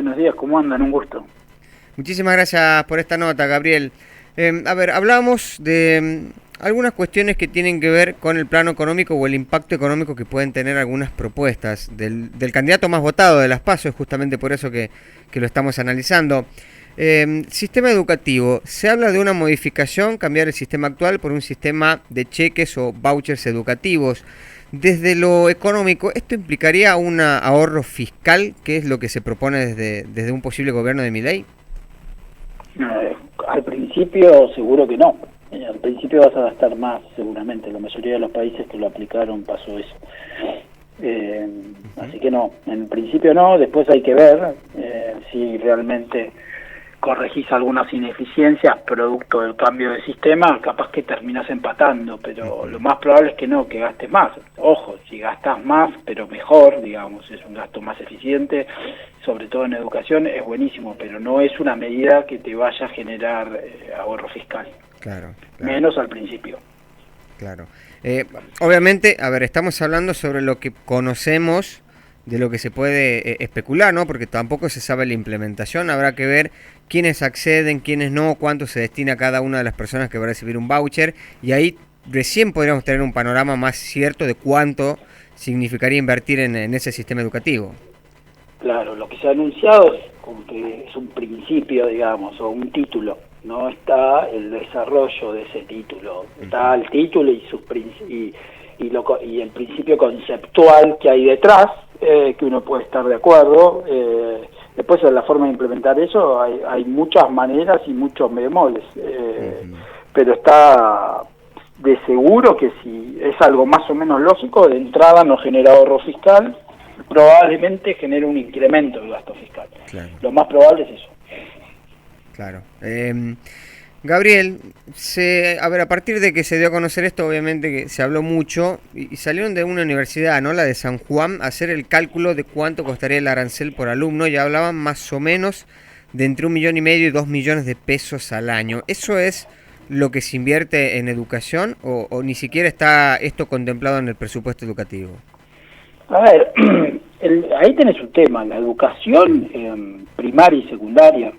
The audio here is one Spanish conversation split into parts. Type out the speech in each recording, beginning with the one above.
buenos días, ¿cómo andan? Un gusto. Muchísimas gracias por esta nota, Gabriel. Hablábamos de algunas cuestiones que tienen que ver con el plano económico o el impacto económico que pueden tener algunas propuestas del candidato más votado de las PASO, es justamente por eso que lo estamos analizando. Sistema educativo, se habla de una modificación, cambiar el sistema actual por un sistema de cheques o vouchers educativos. Desde lo económico, ¿esto implicaría un ahorro fiscal, que es lo que se propone desde un posible gobierno de Milei? Al principio seguro que no. Al principio vas a gastar más, seguramente. La mayoría de los países que lo aplicaron pasó eso. Así que no, en principio no. Después hay que ver si realmente corregís algunas ineficiencias producto del cambio de sistema, capaz que terminas empatando, pero lo más probable es que no, que gastes más. Ojo, si gastas más, pero mejor, digamos, es un gasto más eficiente, sobre todo en educación, es buenísimo, pero no es una medida que te vaya a generar ahorro fiscal. Claro. Menos al principio. Claro. Obviamente, a ver, estamos hablando sobre lo que conocemos, de lo que se puede especular, ¿no? Porque tampoco se sabe la implementación, habrá que ver quiénes acceden, quiénes no, cuánto se destina a cada una de las personas que va a recibir un voucher, y ahí recién podríamos tener un panorama más cierto de cuánto significaría invertir en ese sistema educativo. Claro, lo que se ha anunciado es como que es un principio, digamos, o un título. No está el desarrollo de ese título. Está el título y el principio conceptual que hay detrás, que uno puede estar de acuerdo. Después, en la forma de implementar eso, hay muchas maneras y muchos bemoles. Pero está de seguro que si es algo más o menos lógico, de entrada no genera ahorro fiscal, probablemente genere un incremento del gasto fiscal. Claro. Lo más probable es eso. Claro. Gabriel, a partir de que se dio a conocer esto, obviamente que se habló mucho y salieron de una universidad, ¿no? La de San Juan, a hacer el cálculo de cuánto costaría el arancel por alumno, y hablaban más o menos de entre 1,5 millones y 2 millones de pesos al año. ¿Eso es lo que se invierte en educación o ni siquiera está esto contemplado en el presupuesto educativo? A ver, ahí tenés un tema, la educación primaria y secundaria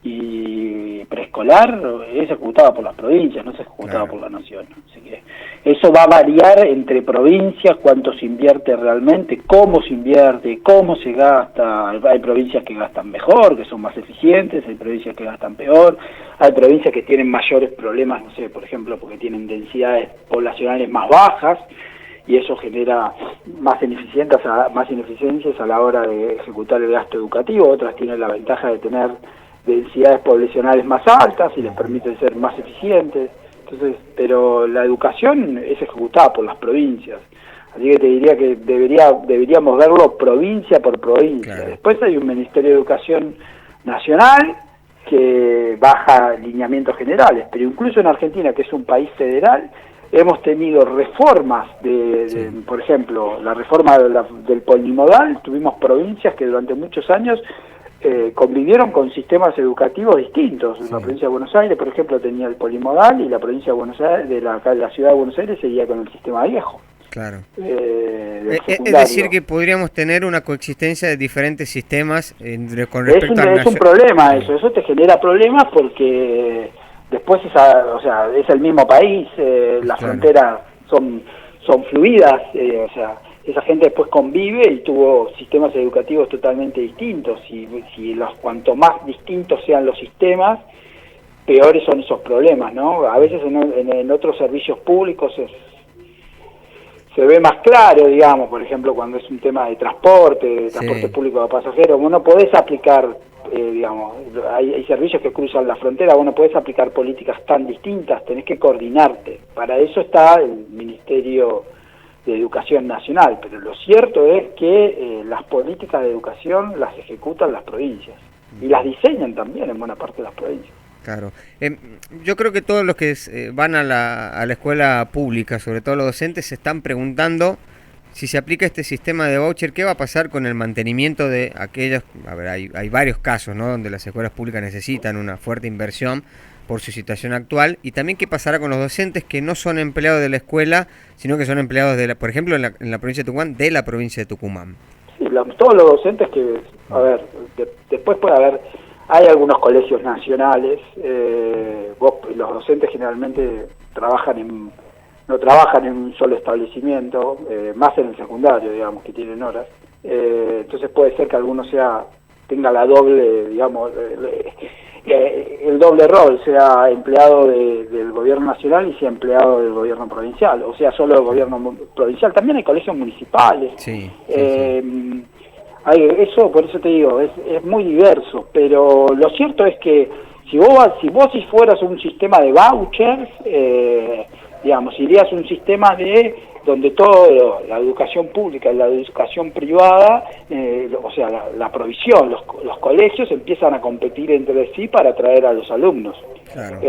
y preescolar es ejecutada por las provincias, no es ejecutada por la nación. Así que eso va a variar entre provincias, cuánto se invierte realmente, cómo se invierte, cómo se gasta. Hay provincias que gastan mejor, que son más eficientes, hay provincias que gastan peor, hay provincias que tienen mayores problemas, no sé, por ejemplo, porque tienen densidades poblacionales más bajas, y eso genera más ineficiencias a la hora de ejecutar el gasto educativo. Otras tienen la ventaja de tener densidades poblacionales más altas y les permite ser más eficientes. Entonces, pero la educación es ejecutada por las provincias. Así que te diría que deberíamos verlo provincia por provincia. Claro. Después hay un Ministerio de Educación Nacional que baja lineamientos generales, pero incluso en Argentina, que es un país federal, hemos tenido reformas por ejemplo, la reforma del polimodal. Tuvimos provincias que durante muchos años convivieron con sistemas educativos distintos. La provincia de Buenos Aires, por ejemplo, tenía el polimodal, y la provincia de Buenos Aires, la ciudad de Buenos Aires, seguía con el sistema viejo. Claro. Es decir, que podríamos tener una coexistencia de diferentes sistemas con respecto es un problema eso te genera problemas porque después es el mismo país, las fronteras son fluidas, esa gente después convive y tuvo sistemas educativos totalmente distintos, y cuanto más distintos sean los sistemas, peores son esos problemas, ¿no? A veces en otros servicios públicos se ve más claro, digamos, por ejemplo, cuando es un tema de transporte público de pasajeros. Vos no podés aplicar, hay servicios que cruzan la frontera, vos no podés aplicar políticas tan distintas, tenés que coordinarte. Para eso está el Ministerio de Educación Nacional, pero lo cierto es que las políticas de educación las ejecutan las provincias, y las diseñan también en buena parte de las provincias. Claro. Yo creo que todos los que van a la escuela pública, sobre todo los docentes, se están preguntando si se aplica este sistema de voucher, ¿qué va a pasar con el mantenimiento de aquellos? A ver, hay varios casos, ¿no?, donde las escuelas públicas necesitan una fuerte inversión por su situación actual, y también qué pasará con los docentes que no son empleados de la escuela, sino que son empleados por ejemplo, en la provincia de Tucumán, de la provincia de Tucumán. Sí, todos los docentes que, a ver, después puede haber, hay algunos colegios nacionales, los docentes generalmente no trabajan en un solo establecimiento, más en el secundario, digamos, que tienen horas, entonces puede ser que alguno tenga la doble, digamos, el doble rol, sea empleado del gobierno nacional y sea empleado del gobierno provincial, o sea, solo del gobierno provincial. También hay colegios municipales. Sí, Eso, por eso te digo, es muy diverso, pero lo cierto es que si vos fueras un sistema de vouchers, digamos, irías a un sistema donde todo, la educación pública y la educación privada, o sea, la provisión, los colegios empiezan a competir entre sí para atraer a los alumnos. Claro.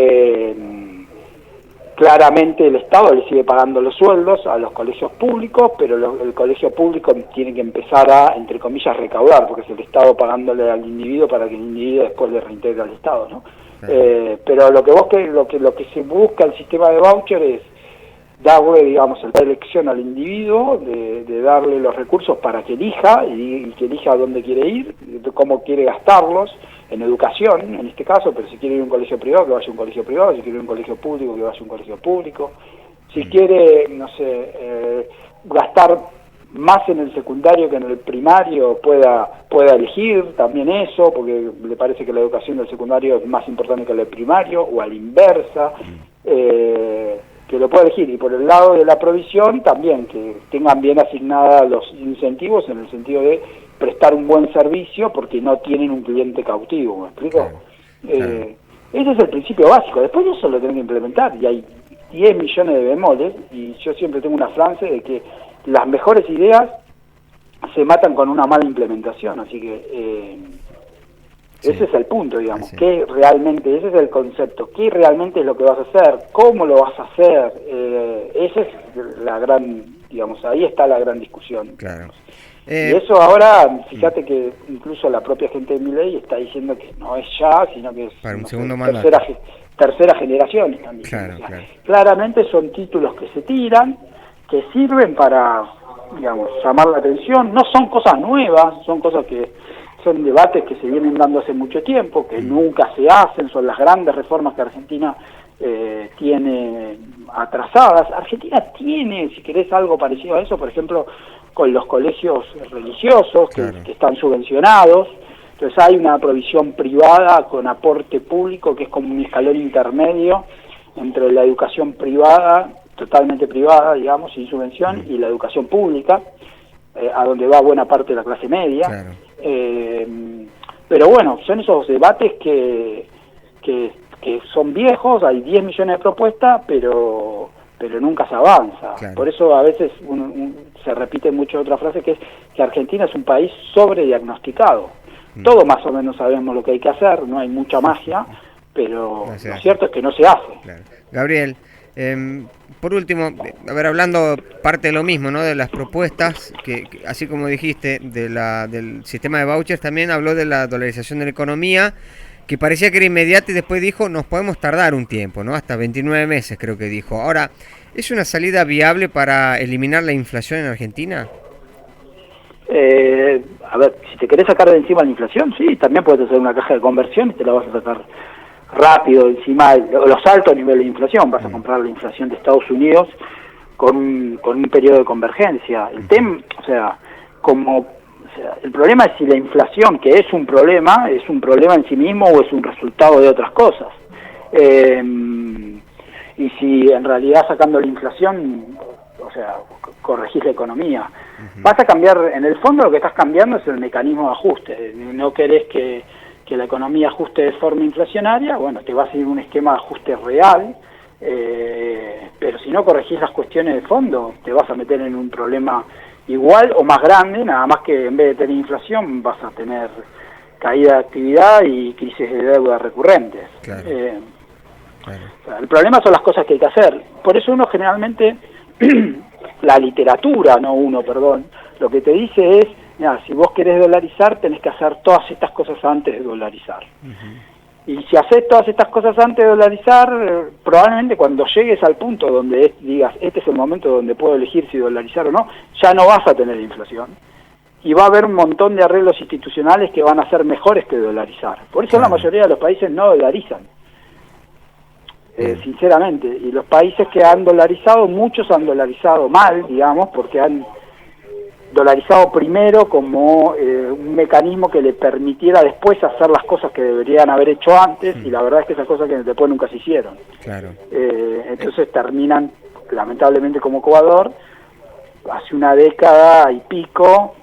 Claramente el Estado le sigue pagando los sueldos a los colegios públicos, pero el colegio público tiene que empezar a, entre comillas, recaudar, porque es el Estado pagándole al individuo para que el individuo después le reintegre al Estado, ¿no? Claro. Pero lo que se busca el sistema de voucher es darle, digamos, la elección al individuo, de darle los recursos para que elija, y que elija dónde quiere ir, cómo quiere gastarlos, en educación, en este caso, pero si quiere ir a un colegio privado, que vaya a un colegio privado, si quiere ir a un colegio público, que vaya a un colegio público, si quiere, no sé, gastar más en el secundario que en el primario, pueda elegir también eso, porque le parece que la educación del secundario es más importante que la del primario, o a la inversa, que lo pueda elegir. Y por el lado de la provisión, también, que tengan bien asignadas los incentivos, en el sentido de prestar un buen servicio porque no tienen un cliente cautivo, ¿me explico? Claro. Ese es el principio básico. Después eso lo tienen que implementar, y hay 10 millones de bemoles, y yo siempre tengo una frase de que las mejores ideas se matan con una mala implementación, así que ese es el punto, digamos, que realmente, ese es el concepto, qué realmente es lo que vas a hacer, cómo lo vas a hacer, esa es la gran, digamos, ahí está la gran discusión. Claro. Y eso ahora, fíjate que incluso la propia gente de Milei está diciendo que no es ya, sino que es para un no segundo sé, mandato. tercera generación. Están diciendo. Claro, claro. Claramente son títulos que se tiran, que sirven para, digamos, llamar la atención. No son cosas nuevas, son cosas que son debates que se vienen dando hace mucho tiempo, que nunca se hacen, son las grandes reformas que Argentina tiene atrasadas. Argentina tiene, si querés, algo parecido a eso, por ejemplo, con los colegios religiosos que están subvencionados. Entonces hay una provisión privada con aporte público, que es como un escalón intermedio entre la educación privada, totalmente privada, digamos, sin subvención, y la educación pública, a donde va buena parte de la clase media. Claro. Pero bueno, son esos debates que son viejos, hay 10 millones de propuestas, pero nunca se avanza. Claro. Por eso a veces se repite mucho otra frase, que es que Argentina es un país sobrediagnosticado. Todos más o menos sabemos lo que hay que hacer, no hay mucha magia, pero lo cierto es que no se hace. Claro. Gabriel, por último, a ver, hablando parte de lo mismo, ¿no? De las propuestas, que así como dijiste, del sistema de vouchers, también habló de la dolarización de la economía, que parecía que era inmediata, y después dijo, nos podemos tardar un tiempo, ¿no? Hasta 29 meses creo que dijo. Ahora, ¿es una salida viable para eliminar la inflación en Argentina? A ver, si te querés sacar de encima la inflación, sí, también puedes hacer una caja de conversión y te la vas a sacar rápido encima de los altos niveles de inflación. Vas a comprar la inflación de Estados Unidos con un periodo de convergencia. El tema, el problema es si la inflación, que es un problema en sí mismo o es un resultado de otras cosas. Y si en realidad sacando la inflación, corregís la economía. Vas a cambiar, en el fondo lo que estás cambiando es el mecanismo de ajuste. No querés que la economía ajuste de forma inflacionaria, bueno, te vas a ir a un esquema de ajuste real, pero si no corregís las cuestiones de fondo, te vas a meter en un problema igual o más grande, nada más que en vez de tener inflación vas a tener caída de actividad y crisis de deuda recurrentes. Claro. El problema son las cosas que hay que hacer. Por eso uno generalmente, la literatura, lo que te dice es, mira, si vos querés dolarizar, tenés que hacer todas estas cosas antes de dolarizar. Y si haces todas estas cosas antes de dolarizar, probablemente cuando llegues al punto donde digas, este es el momento donde puedo elegir si dolarizar o no, ya no vas a tener inflación. y va a haber un montón de arreglos institucionales que van a ser mejores que dolarizar. Por eso la mayoría de los países no dolarizan, sinceramente. Y los países que han dolarizado, muchos han dolarizado mal, digamos, porque han dolarizado primero como un mecanismo que le permitiera después hacer las cosas que deberían haber hecho antes, y la verdad es que esas cosas que después nunca se hicieron. Claro. Entonces terminan, lamentablemente, como Ecuador, hace una década y pico,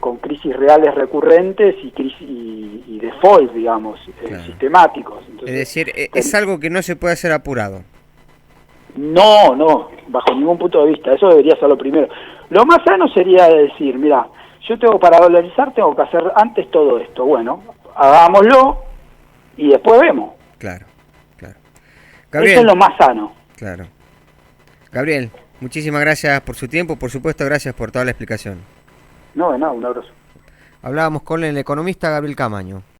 con crisis reales recurrentes y crisis y defaults, digamos, sistemáticos. Entonces, es decir, es algo que no se puede hacer apurado. No, bajo ningún punto de vista. Eso debería ser lo primero. Lo más sano sería decir, mira, yo para dolarizar tengo que hacer antes todo esto. Bueno, hagámoslo y después vemos. Claro. Gabriel, eso es lo más sano. Claro. Gabriel, muchísimas gracias por su tiempo, por supuesto, gracias por toda la explicación. No, de nada, un abrazo. Hablábamos con el economista Gabriel Camaño.